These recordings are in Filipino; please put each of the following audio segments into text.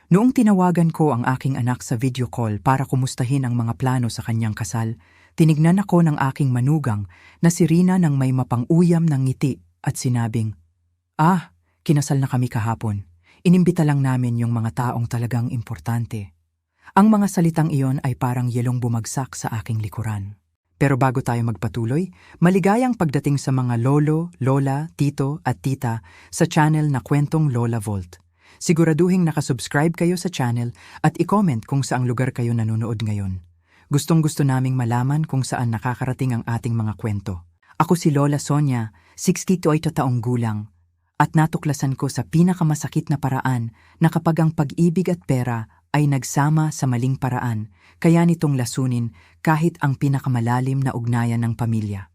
Noong tinawagan ko ang aking anak sa video call para kumustahin ang mga plano sa kanyang kasal, tinignan ako ng aking manugang na si Rina nang may mapang-uyam ng ngiti at sinabing, kinasal na kami kahapon. Inimbita lang namin yung mga taong talagang importante. Ang mga salitang iyon ay parang yelong bumagsak sa aking likuran. Pero bago tayo magpatuloy, maligayang pagdating sa mga lolo, lola, tito at tita sa channel na Kwentong Lola Vault. Siguraduhing nakasubscribe kayo sa channel at i-comment kung saang lugar kayo nanonood ngayon. Gustong-gusto naming malaman kung saan nakakarating ang ating mga kwento. Ako si Lola Sonia, 68 taong gulang, at natuklasan ko sa pinakamasakit na paraan na kapag ang pag-ibig at pera ay nagsama sa maling paraan, kaya nitong lasunin kahit ang pinakamalalim na ugnayan ng pamilya.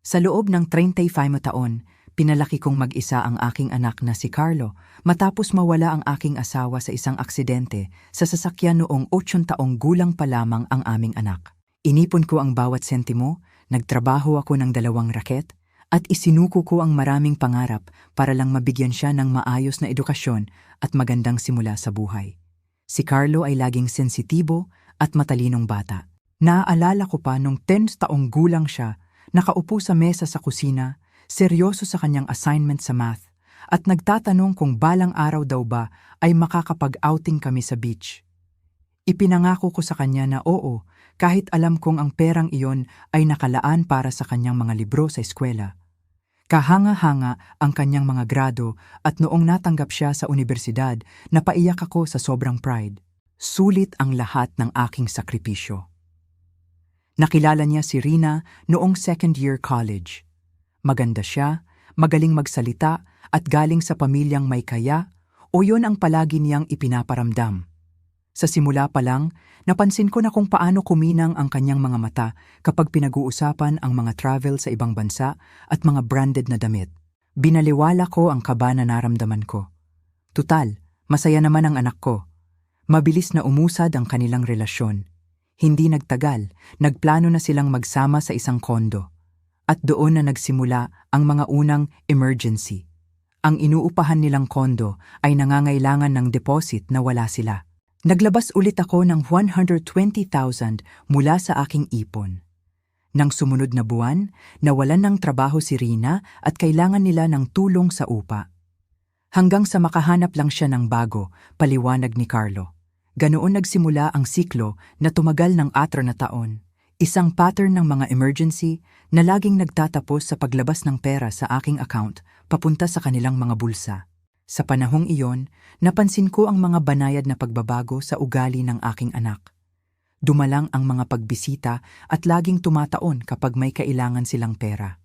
Sa loob ng 35 taon, pinalaki kong mag-isa ang aking anak na si Carlo matapos mawala ang aking asawa sa isang aksidente sa sasakyan noong 8 taong gulang pa lamang ang aming anak. Inipon ko ang bawat sentimo, nagtrabaho ako ng 2 raket, at isinuko ko ang maraming pangarap para lang mabigyan siya ng maayos na edukasyon at magandang simula sa buhay. Si Carlo ay laging sensitibo at matalinong bata. Naaalala ko pa nung 10 taong gulang siya, nakaupo sa mesa sa kusina, seryoso sa kanyang assignment sa math, at nagtatanong kung balang araw daw ba ay makakapag-outing kami sa beach. Ipinangako ko sa kanya na oo, kahit alam kong ang perang iyon ay nakalaan para sa kanyang mga libro sa eskwela. Kahanga-hanga ang kanyang mga grado at noong natanggap siya sa universidad, napaiyak ako sa sobrang pride. Sulit ang lahat ng aking sakripisyo. Nakilala niya si Rina noong 2nd year college. Maganda siya, magaling magsalita at galing sa pamilyang may kaya o yon ang palagi niyang ipinaparamdam. Sa simula pa lang, napansin ko na kung paano kuminang ang kanyang mga mata kapag pinag-uusapan ang mga travel sa ibang bansa at mga branded na damit. Binaliwala ko ang kaba na naramdaman ko. Tutal, masaya naman ang anak ko. Mabilis na umusad ang kanilang relasyon. Hindi nagtagal, nagplano na silang magsama sa isang kondo. At doon na nagsimula ang mga unang emergency. Ang inuupahan nilang kondo ay nangangailangan ng deposit na wala sila. Naglabas ulit ako ng 120,000 mula sa aking ipon. Nang sumunod na buwan, nawalan ng trabaho si Rina at kailangan nila ng tulong sa upa. Hanggang sa makahanap lang siya ng bago, paliwanag ni Carlo. Ganoon nagsimula ang siklo na tumagal ng 4 na taon. Isang pattern ng mga emergency na laging nagtatapos sa paglabas ng pera sa aking account papunta sa kanilang mga bulsa. Sa panahong iyon, napansin ko ang mga banayad na pagbabago sa ugali ng aking anak. Dumalang ang mga pagbisita at laging tumataon kapag may kailangan silang pera.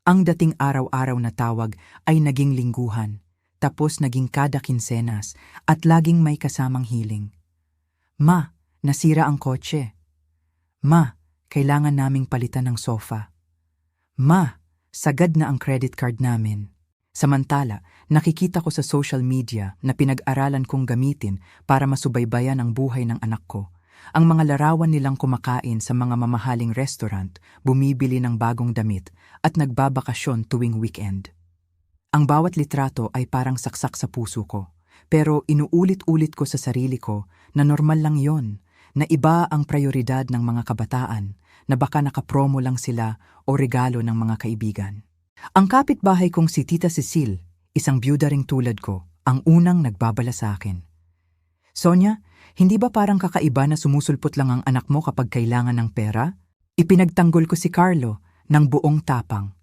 Ang dating araw-araw na tawag ay naging lingguhan, tapos naging kada kinsenas at laging may kasamang hiling. Ma, nasira ang kotse. Ma, kailangan naming palitan ng sofa. Ma, sagad na ang credit card namin. Samantala, nakikita ko sa social media na pinag-aralan kong gamitin para masubaybayan ang buhay ng anak ko. Ang mga larawan nilang kumakain sa mga mamahaling restaurant, bumibili ng bagong damit at nagbabakasyon tuwing weekend. Ang bawat litrato ay parang saksak sa puso ko, pero inuulit-ulit ko sa sarili ko na normal lang yon, na iba ang prioridad ng mga kabataan, na baka nakapromo lang sila o regalo ng mga kaibigan. Ang kapitbahay kong si Tita Cecile, isang byuda ring tulad ko, ang unang nagbabala sa akin. Sonia, hindi ba parang kakaiba na sumusulpot lang ang anak mo kapag kailangan ng pera? Ipinagtanggol ko si Carlo ng buong tapang.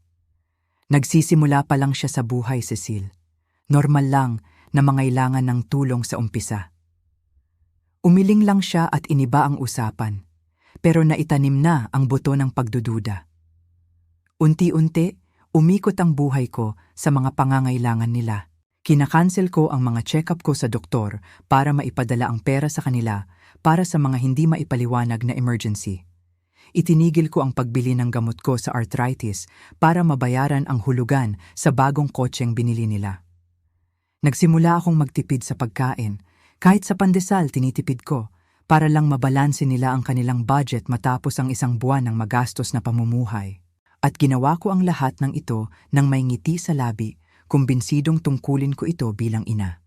Nagsisimula pa lang siya sa buhay, Cecile. Normal lang na mangailangan ng tulong sa umpisa. Umiling lang siya at iniba ang usapan, pero naitanim na ang buto ng pagdududa. Unti-unti, umikot ang buhay ko sa mga pangangailangan nila. Kinakancel ko ang mga check-up ko sa doktor para maipadala ang pera sa kanila para sa mga hindi maipaliwanag na emergency. Itinigil ko ang pagbili ng gamot ko sa arthritis para mabayaran ang hulugan sa bagong kotseng binili nila. Nagsimula akong magtipid sa pagkain, kahit sa pandesal tinitipid ko para lang mabalanse nila ang kanilang budget matapos ang isang buwan ng magastos na pamumuhay. At ginawa ko ang lahat ng ito nang may ngiti sa labi, kumbinsidong tungkulin ko ito bilang ina.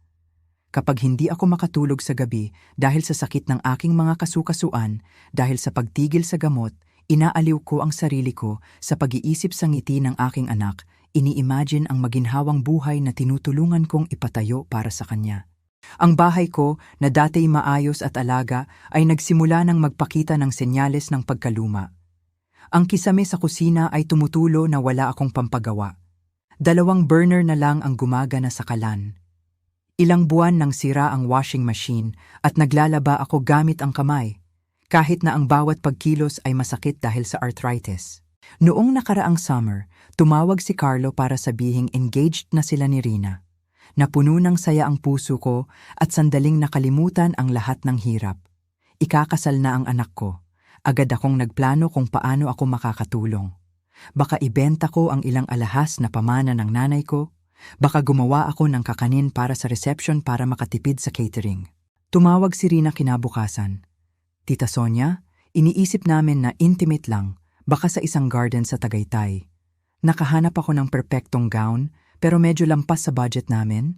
Kapag hindi ako makatulog sa gabi dahil sa sakit ng aking mga kasukasuan, dahil sa pagtigil sa gamot, inaaliw ko ang sarili ko sa pag-iisip sa ngiti ng aking anak, ini-imagine ang maginhawang buhay na tinutulungan kong ipatayo para sa kanya. Ang bahay ko, na dati maayos at alaga, ay nagsimula ng magpakita ng senyales ng pagkaluma. Ang kisame sa kusina ay tumutulo na wala akong pampagawa. 2 burner na lang ang gumagana sa kalan. Ilang buwan nang sira ang washing machine at naglalaba ako gamit ang kamay, kahit na ang bawat pagkilos ay masakit dahil sa arthritis. Noong nakaraang summer, tumawag si Carlo para sabihing engaged na sila ni Rina. Napuno ng saya ang puso ko at sandaling nakalimutan ang lahat ng hirap. Ikakasal na ang anak ko. Agad akong nagplano kung paano ako makakatulong. Baka ibenta ko ang ilang alahas na pamana ng nanay ko. Baka gumawa ako ng kakanin para sa reception para makatipid sa catering. Tumawag si Rina kinabukasan. Tita Sonia, iniisip namin na intimate lang, baka sa isang garden sa Tagaytay. Nakahanap ako ng perpektong gown, pero medyo lampas sa budget namin.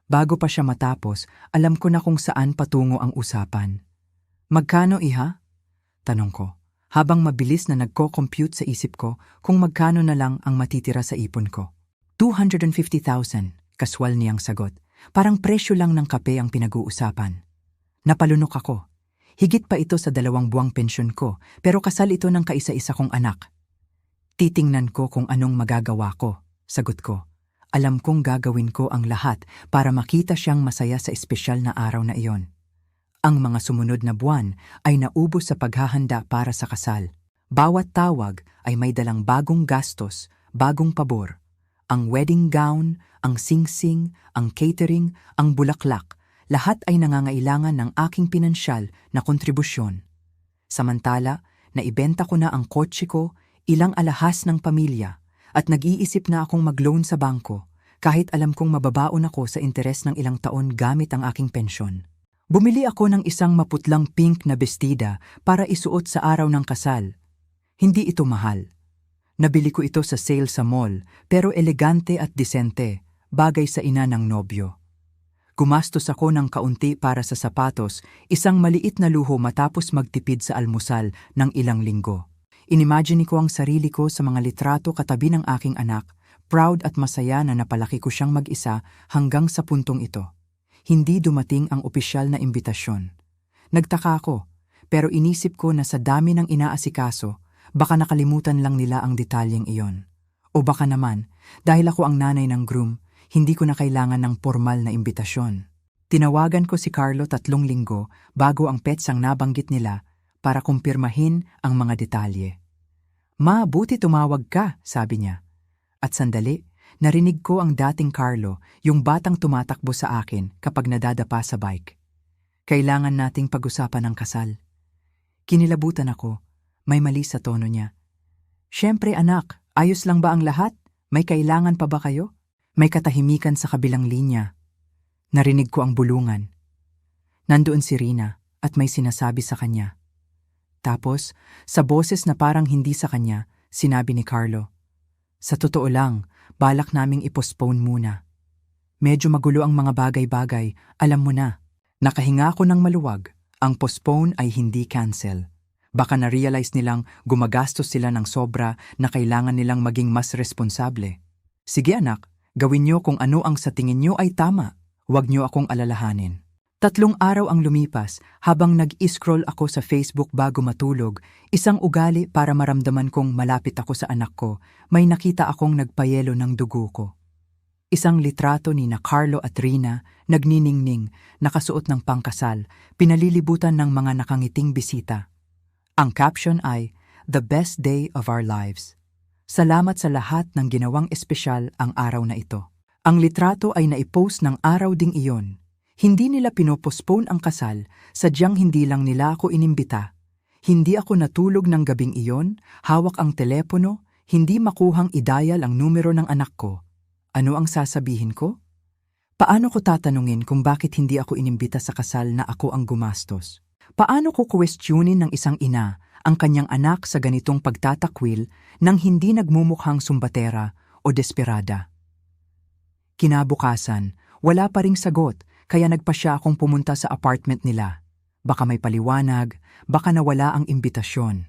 Bago pa siya matapos, alam ko na kung saan patungo ang usapan. Magkano, iha? Tanong ko, habang mabilis na nagko-compute sa isip ko kung magkano na lang ang matitira sa ipon ko. 250,000, kaswal niyang sagot. Parang presyo lang ng kape ang pinag-uusapan. Napalunok ako. Higit pa ito sa 2 buwang pensyon ko, pero kasal ito ng kaisa-isa kong anak. Titingnan ko kung anong magagawa ko, sagot ko. Alam kong gagawin ko ang lahat para makita siyang masaya sa espesyal na araw na iyon. Ang mga sumunod na buwan ay naubos sa paghahanda para sa kasal. Bawat tawag ay may dalang bagong gastos, bagong pabor. Ang wedding gown, ang sing-sing, ang catering, ang bulaklak, lahat ay nangangailangan ng aking pinansyal na kontribusyon. Samantala, naibenta ko na ang kotse ko, ilang alahas ng pamilya, at nag-iisip na akong mag-loan sa bangko, kahit alam kong mababaon ako sa interes ng ilang taon gamit ang aking pensyon. Bumili ako ng isang maputlang pink na bestida para isuot sa araw ng kasal. Hindi ito mahal. Nabili ko ito sa sale sa mall, pero elegante at disente, bagay sa ina ng nobyo. Gumastos ako ng kaunti para sa sapatos, isang maliit na luho matapos magtipid sa almusal ng ilang linggo. Inimagine ko ang sarili ko sa mga litrato katabi ng aking anak, proud at masaya na napalaki ko siyang mag-isa hanggang sa puntong ito. Hindi dumating ang opisyal na imbitasyon. Nagtaka ako, pero inisip ko na sa dami ng inaasikaso, baka nakalimutan lang nila ang detalyeng iyon. O baka naman, dahil ako ang nanay ng groom, hindi ko na kailangan ng formal na imbitasyon. Tinawagan ko si Carlo 3 linggo bago ang petsang nabanggit nila para kumpirmahin ang mga detalye. Ma, buti tumawag ka, sabi niya. At sandali, narinig ko ang dating Carlo, yung batang tumatakbo sa akin kapag nadadapa sa bike. Kailangan nating pag-usapan ang kasal. Kinilabutan ako. May mali sa tono niya. Siyempre anak, ayos lang ba ang lahat? May kailangan pa ba kayo? May katahimikan sa kabilang linya. Narinig ko ang bulungan. Nandoon si Rina at may sinasabi sa kanya. Tapos, sa boses na parang hindi sa kanya, sinabi ni Carlo, sa totoo lang, balak naming i-postpone muna. Medyo magulo ang mga bagay-bagay, alam mo na. Nakahinga ako ng maluwag, ang postpone ay hindi cancel. Baka na-realize nilang gumagastos sila ng sobra na kailangan nilang maging mas responsable. Sige anak, gawin niyo kung ano ang sa tingin niyo ay tama. Huwag niyo akong alalahanin. 3 araw ang lumipas habang nag-scroll ako sa Facebook bago matulog, isang ugali para maramdaman kong malapit ako sa anak ko, may nakita akong nagpayelo ng dugo ko. Isang litrato ni na Carlo at Rina, nagniningning, nakasuot ng pangkasal, pinalilibutan ng mga nakangiting bisita. Ang caption ay, "The best day of our lives." Salamat sa lahat ng ginawang espesyal ang araw na ito. Ang litrato ay naipost ng araw ding iyon. Hindi nila pinopospone ang kasal, sadyang hindi lang nila ako inimbita. Hindi ako natulog ng gabing iyon, hawak ang telepono, hindi makuhang i-dial ang numero ng anak ko. Ano ang sasabihin ko? Paano ko tatanungin kung bakit hindi ako inimbita sa kasal na ako ang gumastos? Paano ko questionin ng isang ina ang kanyang anak sa ganitong pagtatakwil nang hindi nagmumukhang sumbatera o desperada? Kinabukasan, wala pa ring sagot kaya nagpasya akong pumunta sa apartment nila. Baka may paliwanag, baka nawala ang imbitasyon.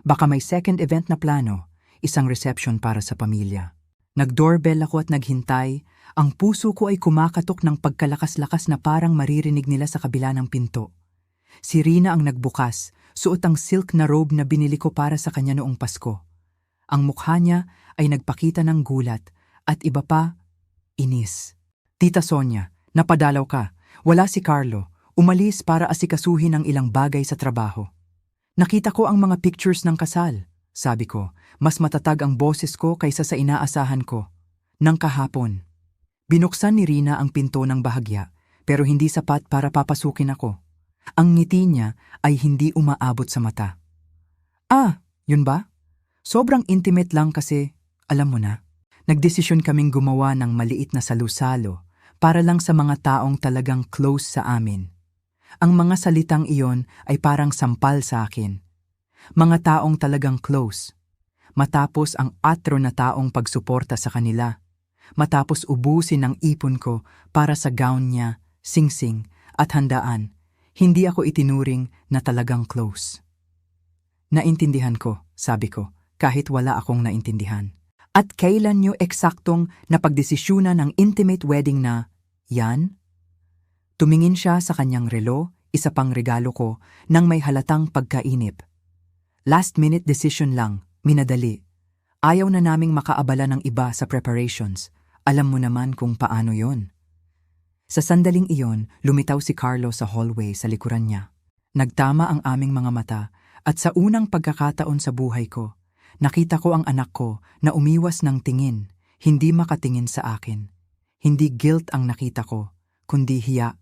Baka may second event na plano, isang reception para sa pamilya. Nag-doorbell ako at naghintay, ang puso ko ay kumakatok ng pagkalakas-lakas na parang maririnig nila sa kabila ng pinto. Si Rina ang nagbukas, suot ang silk na robe na binili ko para sa kanya noong Pasko. Ang mukha niya ay nagpakita ng gulat at iba pa, inis. Tita Sonia, napadalaw ka. Wala si Carlo. Umalis para asikasuhin ang ilang bagay sa trabaho. Nakita ko ang mga pictures ng kasal. Sabi ko, mas matatag ang boses ko kaysa sa inaasahan ko. Nang kahapon. Binuksan ni Rina ang pinto ng bahagya, pero hindi sapat para papasukin ako. Ang ngiti niya ay hindi umaabot sa mata. Ah, yun ba? Sobrang intimate lang kasi, alam mo na. Nagdesisyon kaming gumawa ng maliit na salusalo para lang sa mga taong talagang close sa amin. Ang mga salitang iyon ay parang sampal sa akin. Mga taong talagang close. Matapos ang 4 na taong pagsuporta sa kanila. Matapos ubusin ang ipon ko para sa gown niya, singsing at handaan, hindi ako itinuring na talagang close. Naintindihan ko, sabi ko, kahit wala akong naintindihan. At kailan niyo eksaktong napagdesisyunan ng intimate wedding na, yan? Tumingin siya sa kanyang relo, isa pang regalo ko, nang may halatang pagkainip. Last-minute decision lang, minadali. Ayaw na naming makaabala ng iba sa preparations. Alam mo naman kung paano yon. Sa sandaling iyon, lumitaw si Carlo sa hallway sa likuran niya. Nagtama ang aming mga mata at sa unang pagkakataon sa buhay ko, nakita ko ang anak ko na umiwas ng tingin, hindi makatingin sa akin. Hindi guilt ang nakita ko, kundi hiya.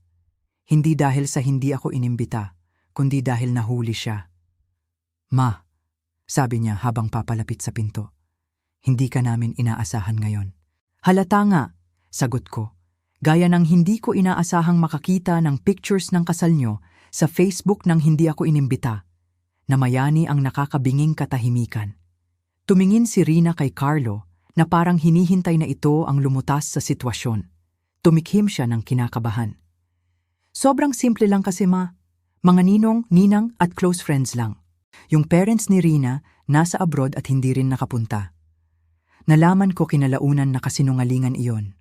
Hindi dahil sa hindi ako inimbita, kundi dahil nahuli siya. Ma, sabi niya habang papalapit sa pinto, hindi ka namin inaasahan ngayon. Halata nga, sagot ko. Gaya ng hindi ko inaasahang makakita ng pictures ng kasal nyo sa Facebook nang hindi ako inimbita. Namayani ang nakakabinging katahimikan. Tumingin si Rina kay Carlo na parang hinihintay na ito ang lumutas sa sitwasyon. Tumikhim siya ng kinakabahan. Sobrang simple lang kasi ma. Mga ninong, ninang at close friends lang. Yung parents ni Rina nasa abroad at hindi rin nakapunta. Nalaman ko kinalaunan na kasinungalingan iyon.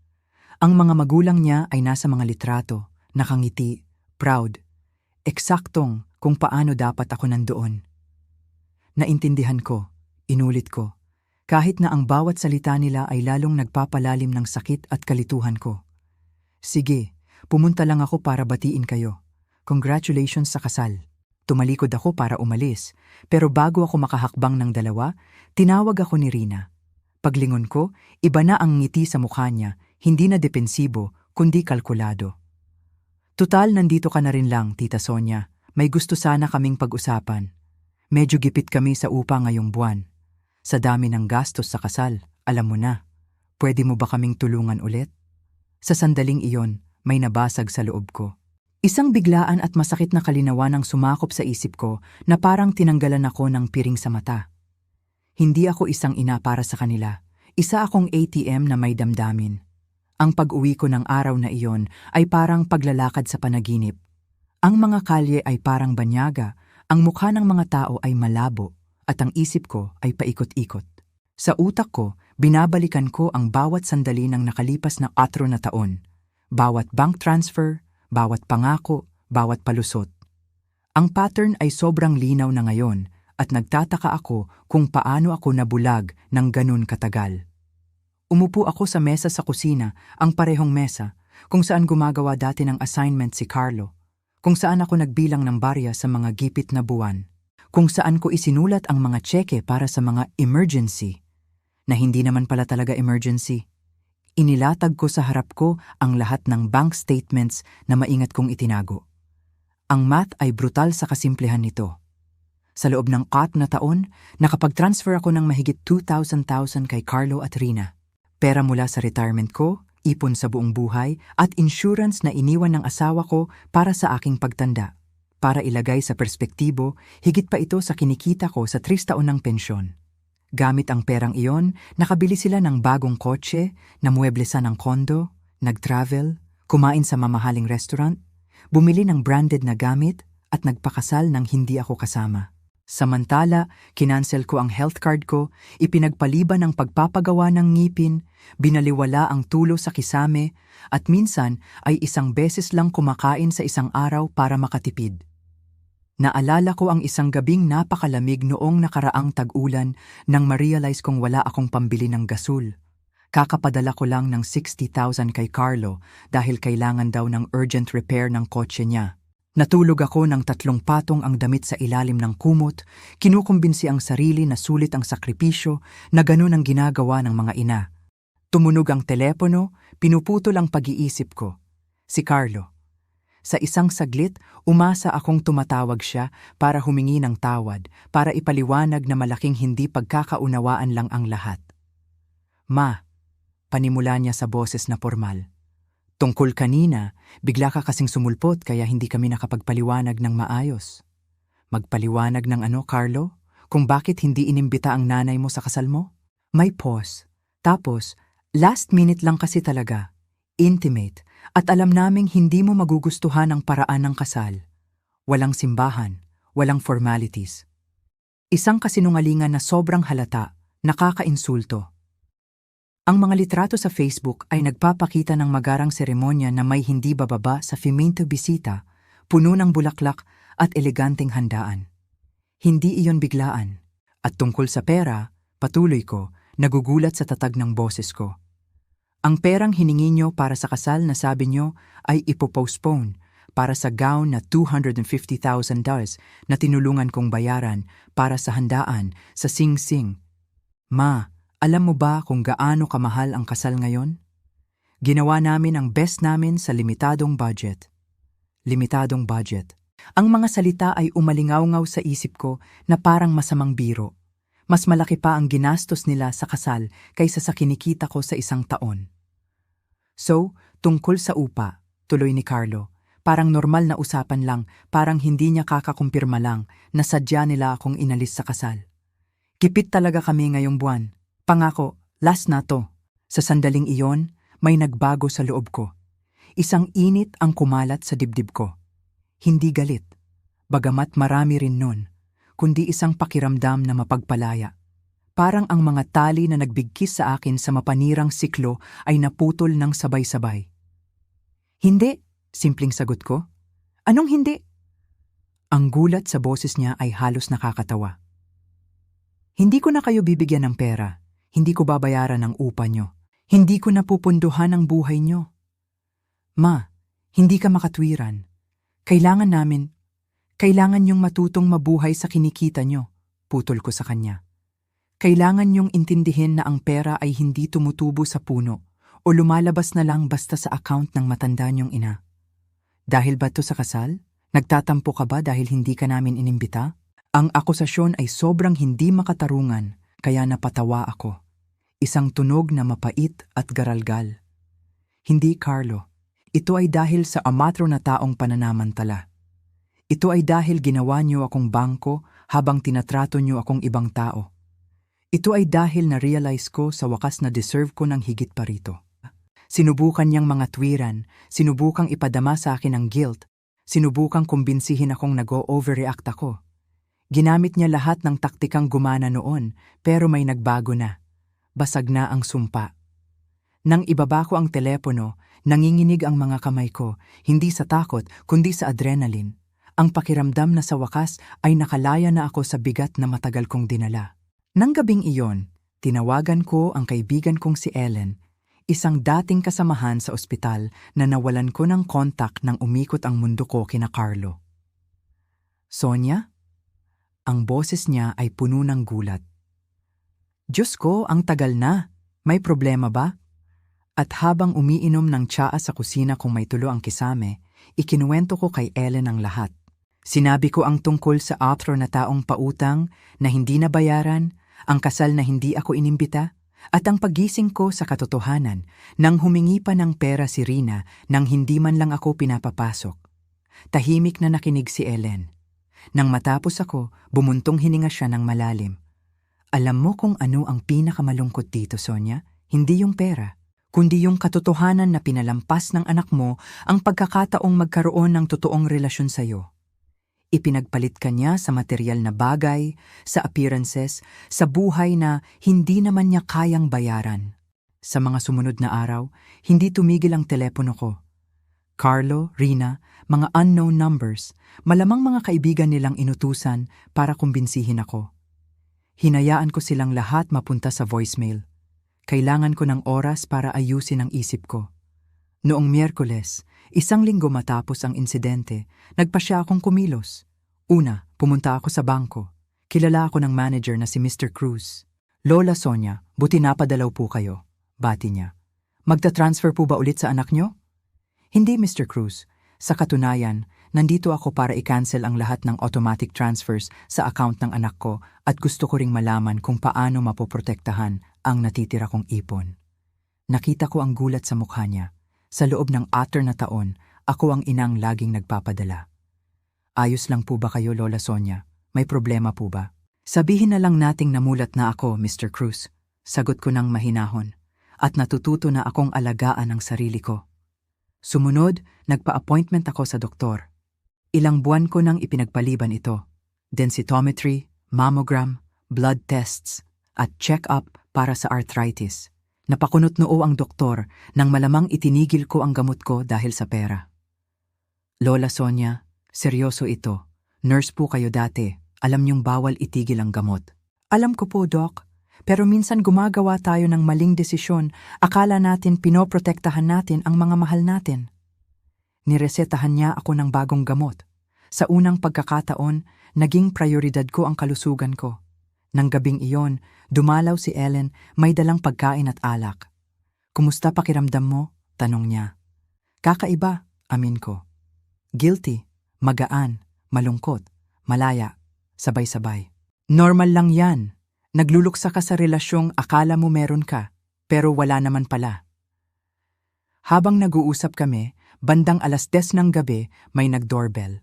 Ang mga magulang niya ay nasa mga litrato, nakangiti, proud. Eksaktong kung paano dapat ako nandoon. Naintindihan ko, inulit ko, kahit na ang bawat salita nila ay lalong nagpapalalim ng sakit at kalituhan ko. Sige, pumunta lang ako para batiin kayo. Congratulations sa kasal. Tumalikod ako para umalis, pero bago ako makahakbang ng dalawa, tinawag ako ni Rina. Paglingon ko, iba na ang ngiti sa mukha niya, hindi na depensibo, kundi kalkulado. Tutal, nandito ka na rin lang, Tita Sonia. May gusto sana kaming pag-usapan. Medyo gipit kami sa upa ngayong buwan. Sa dami ng gastos sa kasal, alam mo na. Pwede mo ba kaming tulungan ulit? Sa sandaling iyon, may nabasag sa loob ko. Isang biglaan at masakit na kalinawan ang sumakop sa isip ko na parang tinanggalan ako ng piring sa mata. Hindi ako isang ina para sa kanila. Isa akong ATM na may damdamin. Ang pag-uwi ko ng araw na iyon ay parang paglalakad sa panaginip. Ang mga kalye ay parang banyaga, ang mukha ng mga tao ay malabo, at ang isip ko ay paikot-ikot. Sa utak ko, binabalikan ko ang bawat sandali ng nakalipas na 4 na taon. Bawat bank transfer, bawat pangako, bawat palusot. Ang pattern ay sobrang linaw na ngayon at nagtataka ako kung paano ako nabulag ng ganun katagal. Umupo ako sa mesa sa kusina, ang parehong mesa, kung saan gumagawa dati ng assignment si Carlo, kung saan ako nagbilang ng barya sa mga gipit na buwan, kung saan ko isinulat ang mga tseke para sa mga emergency, na hindi naman pala talaga emergency. Inilatag ko sa harap ko ang lahat ng bank statements na maingat kong itinago. Ang math ay brutal sa kasimplehan nito. Sa loob ng 4 na taon, nakapag-transfer ako ng mahigit 2,000 kay Carlo at Rina. Pera mula sa retirement ko, ipon sa buong buhay, at insurance na iniwan ng asawa ko para sa aking pagtanda. Para ilagay sa perspektibo, higit pa ito sa kinikita ko sa 3 taon ng pensyon. Gamit ang perang iyon, nakabili sila ng bagong kotse, namueblesa ng kondo, nag-travel, kumain sa mamahaling restaurant, bumili ng branded na gamit at nagpakasal nang hindi ako kasama. Samantala, kinansel ko ang health card ko, ipinagpaliban ang pagpapagawa ng ngipin, binaliwala ang tulo sa kisame, at minsan ay isang beses lang kumakain sa isang araw para makatipid. Naalala ko ang isang gabing napakalamig noong nakaraang tag-ulan nang ma-realize kong wala akong pambili ng gasul. Kakapadala ko lang ng 60,000 kay Carlo dahil kailangan daw ng urgent repair ng kotse niya. Natulog ako ng 3 patong ang damit sa ilalim ng kumot, kinukumbinsi ang sarili na sulit ang sakripisyo na ganun ang ginagawa ng mga ina. Tumunog ang telepono, pinuputol ang pag-iisip ko. Si Carlo. Sa isang saglit, umasa akong tumatawag siya para humingi ng tawad, para ipaliwanag na malaking hindi pagkakaunawaan lang ang lahat. Ma, panimula niya sa boses na formal. Tungkol kanina, bigla ka kasing sumulpot kaya hindi kami nakapagpaliwanag ng maayos. Magpaliwanag ng ano, Carlo? Kung bakit hindi inimbita ang nanay mo sa kasal mo? May pause. Tapos, last minute lang kasi talaga. Intimate. At alam naming hindi mo magugustuhan ang paraan ng kasal. Walang simbahan, walang formalities. Isang kasinungalingan na sobrang halata, nakakainsulto. Ang mga litrato sa Facebook ay nagpapakita ng magarang seremonya na may hindi bababa sa femento bisita, puno ng bulaklak at eleganteng handaan. Hindi iyon biglaan. At tungkol sa pera, patuloy ko, nagugulat sa tatag ng boses ko. Ang perang hiningi nyo para sa kasal na sabi nyo ay ipopostpone para sa gown na $250,000 na tinulungan kong bayaran para sa handaan sa Sing Sing. Ma, alam mo ba kung gaano kamahal ang kasal ngayon? Ginawa namin ang best namin sa limitadong budget. Limitadong budget. Ang mga salita ay umalingaw-ngaw sa isip ko na parang masamang biro. Mas malaki pa ang ginastos nila sa kasal kaysa sa kinikita ko sa isang taon. So, tungkol sa upa, tuloy ni Carlo, parang normal na usapan lang, parang hindi niya kakakumpirma lang na sadya nila akong inalis sa kasal. Kipit talaga kami ngayong buwan. Pangako, last na to. Sa sandaling iyon, may nagbago sa loob ko. Isang init ang kumalat sa dibdib ko. Hindi galit, bagamat marami rin nun, kundi isang pakiramdam na mapagpalaya. Parang ang mga tali na nagbigkis sa akin sa mapanirang siklo ay naputol ng sabay-sabay. Hindi, simpleng sagot ko. Anong hindi? Ang gulat sa boses niya ay halos nakakatawa. Hindi ko na kayo bibigyan ng pera. Hindi ko babayaran ang upa nyo. Hindi ko napupunduhan ang buhay nyo. Ma, hindi ka makatwiran. Kailangan nyong matutong mabuhay sa kinikita nyo, putol ko sa kanya. Kailangan nyong intindihin na ang pera ay hindi tumutubo sa puno o lumalabas na lang basta sa account ng matanda nyong ina. Dahil ba to sa kasal? Nagtatampo ka ba dahil hindi ka namin inimbita? Ang akusasyon ay sobrang hindi makatarungan, kaya napatawa ako. Isang tunog na mapait at garalgal. Hindi, Carlo. Ito ay dahil sa amatro na taong pananamantala. Ito ay dahil ginawa niyo akong bangko habang tinatrato niyo akong ibang tao. Ito ay dahil na-realize ko sa wakas na deserve ko ng higit pa rito. Sinubukan niyang mga tuwiran, sinubukang ipadama sa akin ang guilt, sinubukang kumbinsihin akong nag-overreact ako. Ginamit niya lahat ng taktikang gumana noon, pero may nagbago na. Basag na ang sumpa. Nang ibaba ko ang telepono, nanginginig ang mga kamay ko, hindi sa takot kundi sa adrenaline. Ang pakiramdam na sa wakas ay nakalaya na ako sa bigat na matagal kong dinala. Nang gabing iyon, tinawagan ko ang kaibigan kong si Ellen, isang dating kasamahan sa ospital na nawalan ko ng kontak nang umikot ang mundo ko kina Carlo. Sonia? Ang boses niya ay puno ng gulat. Diyos ko, ang tagal na. May problema ba? At habang umiinom ng tsaa sa kusina kung may tulo ang kisame, ikinuwento ko kay Ellen ang lahat. Sinabi ko ang tungkol sa outro na taong pautang na hindi nabayaran, ang kasal na hindi ako inimbita, at ang pagising ko sa katotohanan nang humingi pa ng pera si Rina nang hindi man lang ako pinapapasok. Tahimik na nakinig si Ellen. Nang matapos ako, bumuntong hininga siya ng malalim. Alam mo kung ano ang pinakamalungkot dito, Sonia? Hindi yung pera, kundi yung katotohanan na pinalampas ng anak mo ang pagkakataong magkaroon ng totoong relasyon sa'yo. Ipinagpalit ka niya sa material na bagay, sa appearances, sa buhay na hindi naman niya kayang bayaran. Sa mga sumunod na araw, hindi tumigil ang telepono ko. Carlo, Rina, mga unknown numbers, malamang mga kaibigan nilang inutusan para kumbinsihin ako. Hinayaan ko silang lahat mapunta sa voicemail. Kailangan ko ng oras para ayusin ang isip ko. Noong Miyerkules, 1 linggo matapos ang insidente, nagpasya akong kumilos. Una, pumunta ako sa bangko. Kilala ako ng manager na si Mr. Cruz. Lola Sonia, buti napadalaw po kayo. Bati niya. Magta-transfer po ba ulit sa anak nyo? Hindi, Mr. Cruz. Sa katunayan, nandito ako para i-cancel ang lahat ng automatic transfers sa account ng anak ko at gusto ko ring malaman kung paano mapoprotektahan ang natitira kong ipon. Nakita ko ang gulat sa mukha niya. Sa loob ng 4 na taon, ako ang inang laging nagpapadala. Ayos lang po ba kayo, Lola Sonia? May problema po ba? Sabihin na lang nating namulat na ako, Mr. Cruz. Sagot ko ng mahinahon. At natututo na akong alagaan ang sarili ko. Sumunod, nagpa-appointment ako sa doktor. Ilang buwan ko nang ipinagpaliban ito. Densitometry, mammogram, blood tests, at check-up para sa arthritis. Napakunot-noo ang doktor nang malamang itinigil ko ang gamot ko dahil sa pera. Lola Sonia, seryoso ito. Nurse po kayo dati. Alam niyong bawal itigil ang gamot. Alam ko po, Doc. Pero minsan gumagawa tayo ng maling desisyon. Akala natin pinoprotektahan natin ang mga mahal natin. Niresetahan niya ako ng bagong gamot. Sa unang pagkakataon, naging prioridad ko ang kalusugan ko. Nang gabing iyon, dumalaw si Ellen, may dalang pagkain at alak. Kumusta pakiramdam mo? Tanong niya. Kakaiba, amin ko. Guilty, magaan, malungkot, malaya, sabay-sabay. Normal lang yan. Nagluluksa ka sa relasyong akala mo meron ka, pero wala naman pala. Habang nag-uusap kami, bandang 10:00 ng gabi, may nag-doorbell.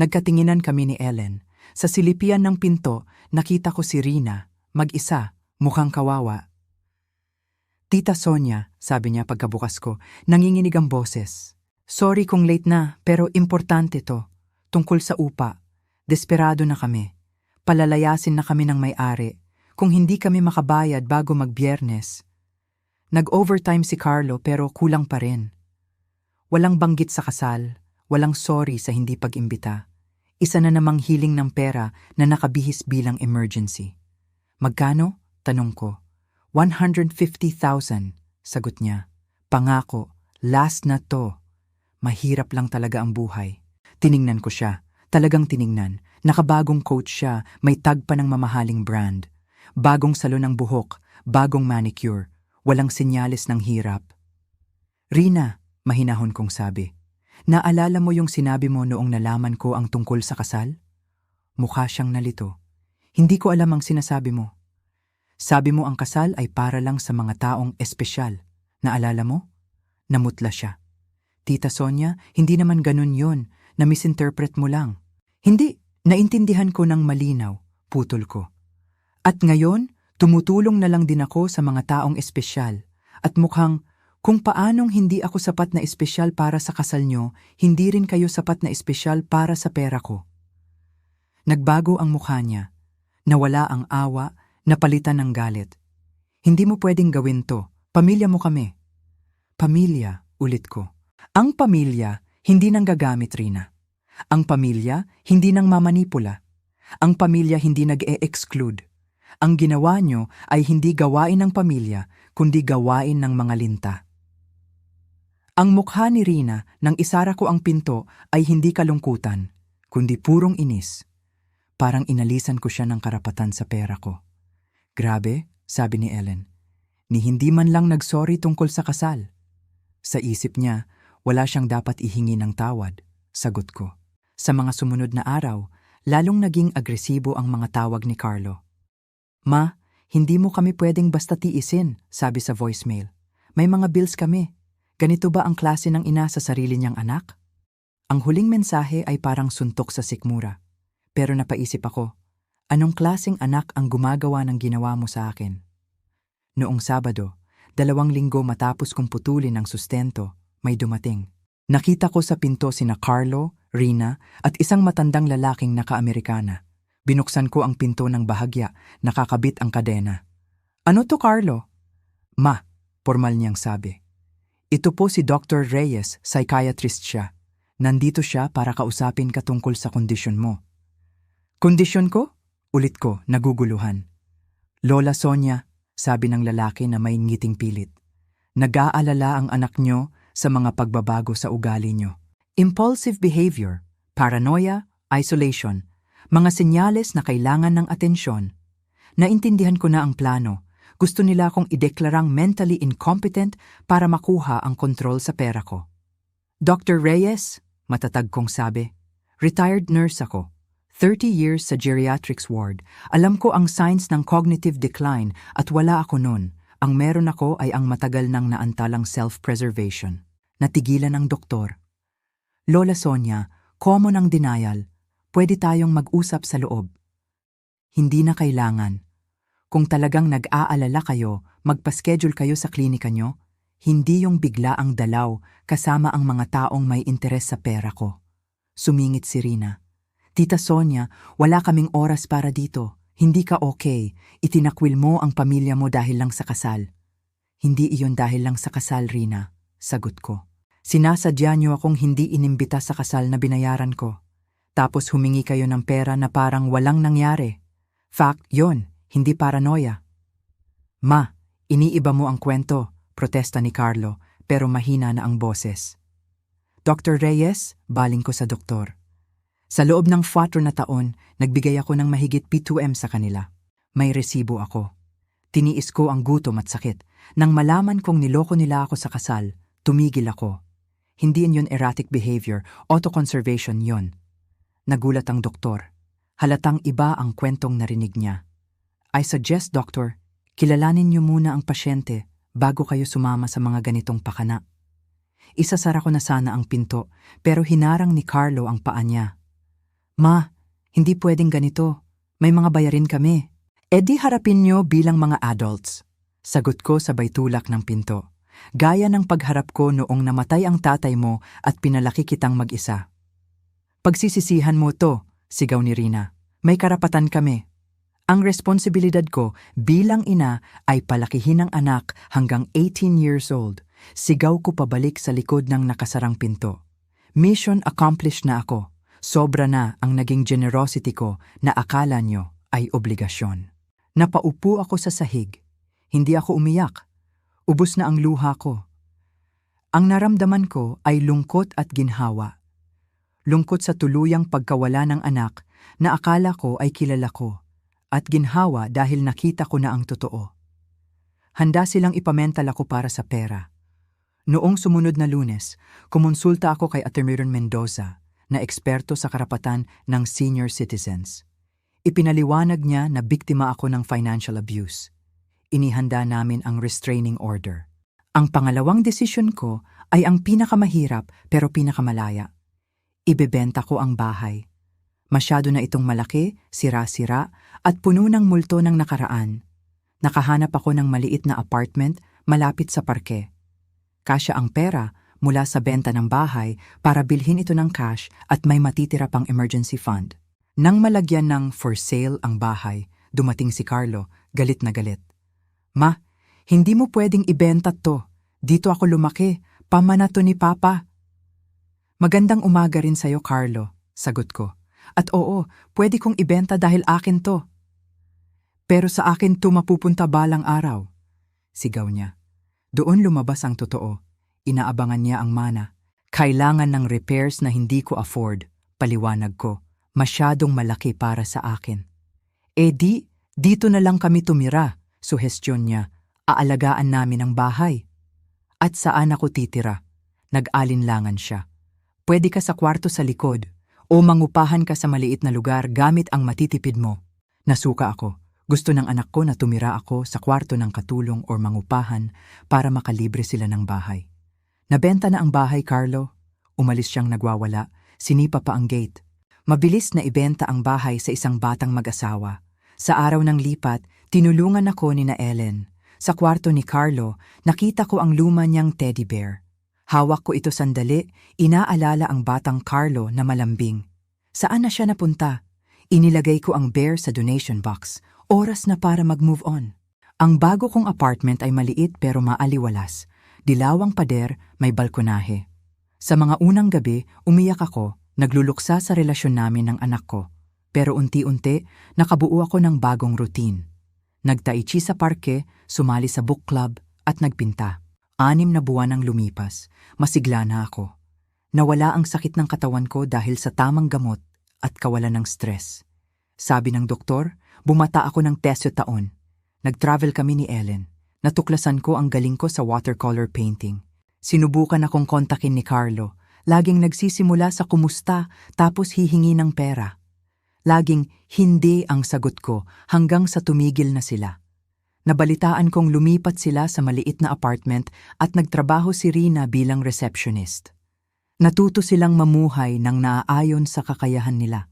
Nagkatinginan kami ni Ellen. Sa silipian ng pinto, nakita ko si Rina, mag-isa, mukhang kawawa. Tita Sonia, sabi niya pagkabukas ko, nanginginig ang boses. Sorry kung late na, pero importante to. Tungkol sa upa. Desperado na kami. Palalayasin na kami ng may-ari. Kung hindi kami makabayad bago mag-Biyernes. Nag-overtime si Carlo pero kulang pa rin. Walang banggit sa kasal, walang sorry sa hindi pag-imbita. Isa na namang hiling ng pera na nakabihis bilang emergency. Magkano? Tanong ko. 150,000, sagot niya. Pangako, last na to. Mahirap lang talaga ang buhay. Tiningnan ko siya. Talagang tiningnan. Nakabagong coat siya, may tag pa ng mamahaling brand. Bagong salon ng buhok, bagong manicure. Walang senyales ng hirap. Rina, mahinahon kong sabi. Naalala mo yung sinabi mo noong nalaman ko ang tungkol sa kasal? Mukha siyang nalito. Hindi ko alam ang sinasabi mo. Sabi mo ang kasal ay para lang sa mga taong espesyal. Naalala mo? Namutla siya. Tita Sonia, hindi naman ganun yon. Na-misinterpret mo lang. Hindi, naintindihan ko ng malinaw, putol ko. At ngayon, tumutulong na lang din ako sa mga taong espesyal. At mukhang, kung paanong hindi ako sapat na espesyal para sa kasal nyo, hindi rin kayo sapat na espesyal para sa pera ko. Nagbago ang mukha niya. Nawala ang awa, napalitan ng galit. Hindi mo pwedeng gawin to. Pamilya mo kami. Pamilya, ulit ko. Ang pamilya, hindi nang gagamit, Rina. Ang pamilya, hindi nang mamanipula. Ang pamilya hindi nag-e-exclude. Ang ginawa nyo ay hindi gawain ng pamilya, kundi gawain ng mga linta. Ang mukha ni Rina nang isara ko ang pinto ay hindi kalungkutan, kundi purong inis. Parang inalisan ko siya ng karapatan sa pera ko. Grabe, sabi ni Ellen. Ni hindi man lang nagsorry tungkol sa kasal. Sa isip niya, wala siyang dapat ihingi ng tawad, sagot ko. Sa mga sumunod na araw, lalong naging agresibo ang mga tawag ni Carlo. Ma, hindi mo kami pwedeng basta tiisin, sabi sa voicemail. May mga bills kami. Ganito ba ang klase ng ina sa sarili niyang anak? Ang huling mensahe ay parang suntok sa sikmura. Pero napaisip ako, anong klaseng anak ang gumagawa ng ginawa mo sa akin? Noong Sabado, 2 linggo matapos kong putulin ang sustento, may dumating. Nakita ko sa pinto sina Carlo, Rina, at isang matandang lalaking naka-Amerikana. Binuksan ko ang pinto ng bahagya, nakakabit ang kadena. "Ano to, Carlo?" "Ma," formal niyang sabi. "Ito po si Dr. Reyes, psychiatrist siya. Nandito siya para kausapin ka tungkol sa kondisyon mo." "Kondisyon ko?" Ulit ko, naguguluhan. "Lola Sonia," sabi ng lalaki na may ngiting pilit. "Nag-aalala ang anak nyo sa mga pagbabago sa ugali nyo. Impulsive behavior, paranoia, isolation, mga senyales na kailangan ng atensyon. Naintindihan ko na ang plano. Gusto nila akong ideklarang mentally incompetent para makuha ang kontrol sa pera ko." "Dr. Reyes," matatag kong sabi, "retired nurse ako. 30 years sa geriatrics ward. Alam ko ang signs ng cognitive decline at wala ako nun. Ang meron ako ay ang matagal nang naantalang self-preservation." Natigilan ang doktor. "Lola Sonia, common ang denial. Pwede tayong mag-usap sa loob." "Hindi na kailangan. Kung talagang nag-aalala kayo, magpa-schedule kayo sa klinika nyo. Hindi yung bigla ang dalaw kasama ang mga taong may interes sa pera ko." Sumingit si Rina. "Tita Sonia, wala kaming oras para dito. Hindi ka okay. Itinakwil mo ang pamilya mo dahil lang sa kasal." "Hindi iyon dahil lang sa kasal, Rina," sagot ko. "Sinasadya niyo akong hindi inimbita sa kasal na binayaran ko. Tapos humingi kayo ng pera na parang walang nangyari. Fact yon, hindi paranoia." "Ma, iniiba mo ang kwento," protesta ni Carlo, pero mahina na ang boses. "Dr. Reyes," baling ko sa doktor. "Sa loob ng 4 na taon, nagbigay ako ng mahigit P2M sa kanila. May resibo ako. Tiniis ko ang gutom at sakit. Nang malaman kong niloko nila ako sa kasal, tumigil ako. Hindi yun erratic behavior, autoconservation yon." Nagulat ang doktor. Halatang iba ang kwentong narinig niya. "I suggest, Doctor, kilalanin niyo muna ang pasyente bago kayo sumama sa mga ganitong pakana." Isasara ko na sana ang pinto, pero hinarang ni Carlo ang paa niya. "Ma, hindi pwedeng ganito. May mga bayarin kami." "E di harapin niyo bilang mga adults," sagot ko sabay tulak ng pinto. Gaya ng pagharap ko noong namatay ang tatay mo at pinalaki kitang mag-isa. "Pagsisisihan mo to," sigaw ni Rina. "May karapatan kami. Ang responsibilidad ko bilang ina ay palakihin ang anak hanggang 18 years old." Sigaw ko pabalik sa likod ng nakasarang pinto. Mission accomplished na ako. Sobra na ang naging generosity ko na akala nyo ay obligasyon. Napaupo ako sa sahig. Hindi ako umiyak. Ubos na ang luha ko. Ang naramdaman ko ay lungkot at ginhawa. Lungkot sa tuluyang pagkawala ng anak na akala ko ay kilala ko, at ginhawa dahil nakita ko na ang totoo. Handa silang ipamental ako para sa pera. Noong sumunod na Lunes, kumonsulta ako kay Atty. Mendoza, na eksperto sa karapatan ng senior citizens. Ipinaliwanag niya na biktima ako ng financial abuse. Inihanda namin ang restraining order. Ang pangalawang desisyon ko ay ang pinakamahirap pero pinakamalaya. Ibebenta ko ang bahay. Masyado na itong malaki, sira-sira at puno ng multo ng nakaraan. Nakahanap ako ng maliit na apartment malapit sa parke. Kasya ang pera mula sa benta ng bahay para bilhin ito ng cash at may matitira pang emergency fund. Nang malagyan ng for sale ang bahay, dumating si Carlo, galit na galit. "Ma, hindi mo pwedeng ibenta to. Dito ako lumaki, pamana to ni Papa." "Magandang umaga rin sa'yo, Carlo," sagot ko. "At oo, pwede kong ibenta dahil akin to." "Pero sa akin to mapupunta balang araw," sigaw niya. Doon lumabas ang totoo. Inaabangan niya ang mana. "Kailangan ng repairs na hindi ko afford," paliwanag ko. "Masyadong malaki para sa akin." "Eh di, dito na lang kami tumira," suhestyon niya. "Aalagaan namin ang bahay." "At saan ako titira?" Nag-alinlangan siya. "Pwede ka sa kwarto sa likod o mangupahan ka sa maliit na lugar gamit ang matitipid mo." Nasuka ako. Gusto ng anak ko na tumira ako sa kwarto ng katulong o mangupahan para makalibre sila ng bahay. Nabenta na ang bahay, Carlo. Umalis siyang nagwawala. Sinipa pa ang gate. Mabilis na ibenta ang bahay sa isang batang mag-asawa. Sa araw ng lipat, tinulungan ako ni na Ellen. Sa kwarto ni Carlo, nakita ko ang luma niyang teddy bear. Hawak ko ito sandali, inaalala ang batang Carlo na malambing. Saan na siya napunta? Inilagay ko ang bear sa donation box. Oras na para mag-move on. Ang bago kong apartment ay maliit pero maaliwalas. Dilawang pader, may balkonahe. Sa mga unang gabi, umiyak ako, nagluluksa sa relasyon namin ng anak ko. Pero unti-unti, nakabuo ako ng bagong routine. Nagtai chi sa parke, sumali sa book club, at nagpinta. 6 na buwan ang lumipas, masigla na ako. Nawala ang sakit ng katawan ko dahil sa tamang gamot at kawalan ng stress. Sabi ng doktor, bumata ako ng 10 taon. Nag-travel kami ni Ellen. Natuklasan ko ang galing ko sa watercolor painting. Sinubukan akong kontakin ni Carlo. Laging nagsisimula sa kumusta tapos hihingi ng pera. Laging hindi ang sagot ko hanggang sa tumigil na sila. Nabalitaan kong lumipat sila sa maliit na apartment at nagtrabaho si Rina bilang receptionist. Natuto silang mamuhay ng naaayon sa kakayahan nila.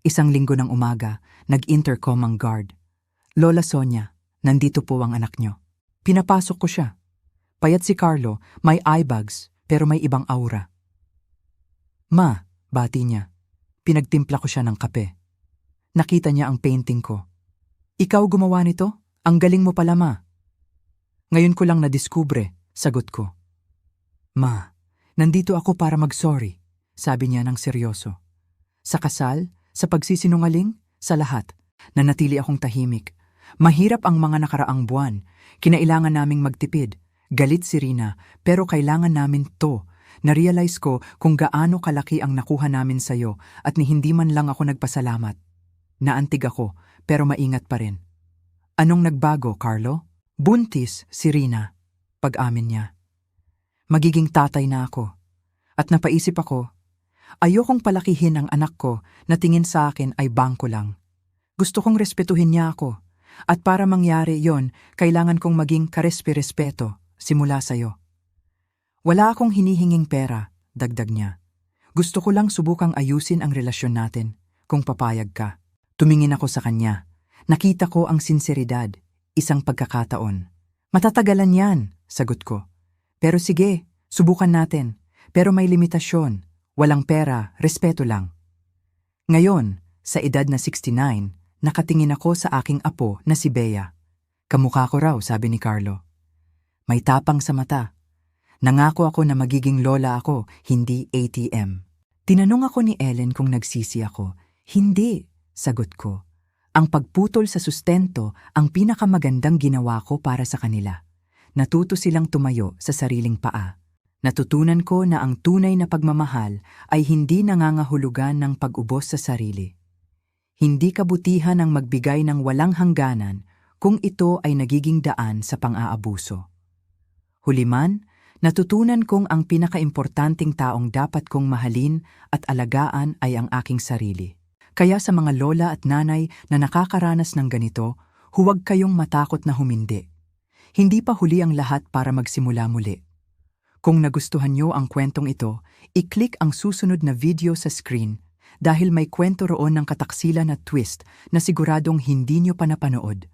1 linggo ng umaga, nag-intercom ang guard. Lola Sonia, nandito po ang anak nyo. Pinapasok ko siya. Payat si Carlo, may eye bags, pero may ibang aura. Ma, bati niya. Pinagtimpla ko siya ng kape. Nakita niya ang painting ko. Ikaw gumawa nito? Ang galing mo pala, ma. Ngayon ko lang nadiskubre, sagot ko. Ma, nandito ako para mag-sorry, sabi niya ng seryoso. Sa kasal, sa pagsisinungaling, sa lahat, nanatili akong tahimik. Mahirap ang mga nakaraang buwan. Kinailangan naming magtipid. Galit si Rina, pero kailangan namin to. Narealize ko kung gaano kalaki ang nakuha namin sa'yo at ni hindi man lang ako nagpasalamat. Naantig ako, pero maingat pa rin. Anong nagbago, Carlo? Buntis si Rina. Pag-amin niya. Magiging tatay na ako. At napaisip ako, ayokong palakihin ang anak ko na tingin sa akin ay bangko lang. Gusto kong respetuhin niya ako. At para mangyari yon, kailangan kong maging karespe-respeto simula sa'yo. Wala akong hinihinging pera, dagdag niya. Gusto ko lang subukang ayusin ang relasyon natin, kung papayag ka. Tumingin ako sa kanya. Nakita ko ang sinseridad, isang pagkakataon. Matatagalan yan, sagot ko. Pero sige, subukan natin. Pero may limitasyon. Walang pera, respeto lang. Ngayon, sa edad na 69, nakatingin ako sa aking apo na si Bea. Kamukha ko raw, sabi ni Carlo. May tapang sa mata. Nangako ako na magiging lola ako, hindi ATM. Tinanong ako ni Ellen kung nagsisi ako. Hindi, sagot ko. Ang pagputol sa sustento ang pinakamagandang ginawa ko para sa kanila. Natuto silang tumayo sa sariling paa. Natutunan ko na ang tunay na pagmamahal ay hindi nangangahulugan ng pag-ubos sa sarili. Hindi kabutihan ang magbigay ng walang hangganan kung ito ay nagiging daan sa pang-aabuso. Huli man, natutunan kong ang pinakaimportanting taong dapat kong mahalin at alagaan ay ang aking sarili. Kaya sa mga lola at nanay na nakakaranas ng ganito, huwag kayong matakot na humindi. Hindi pa huli ang lahat para magsimula muli. Kung nagustuhan nyo ang kwentong ito, i-click ang susunod na video sa screen dahil may kwento roon ng kataksilan at twist na siguradong hindi nyo pa napanood.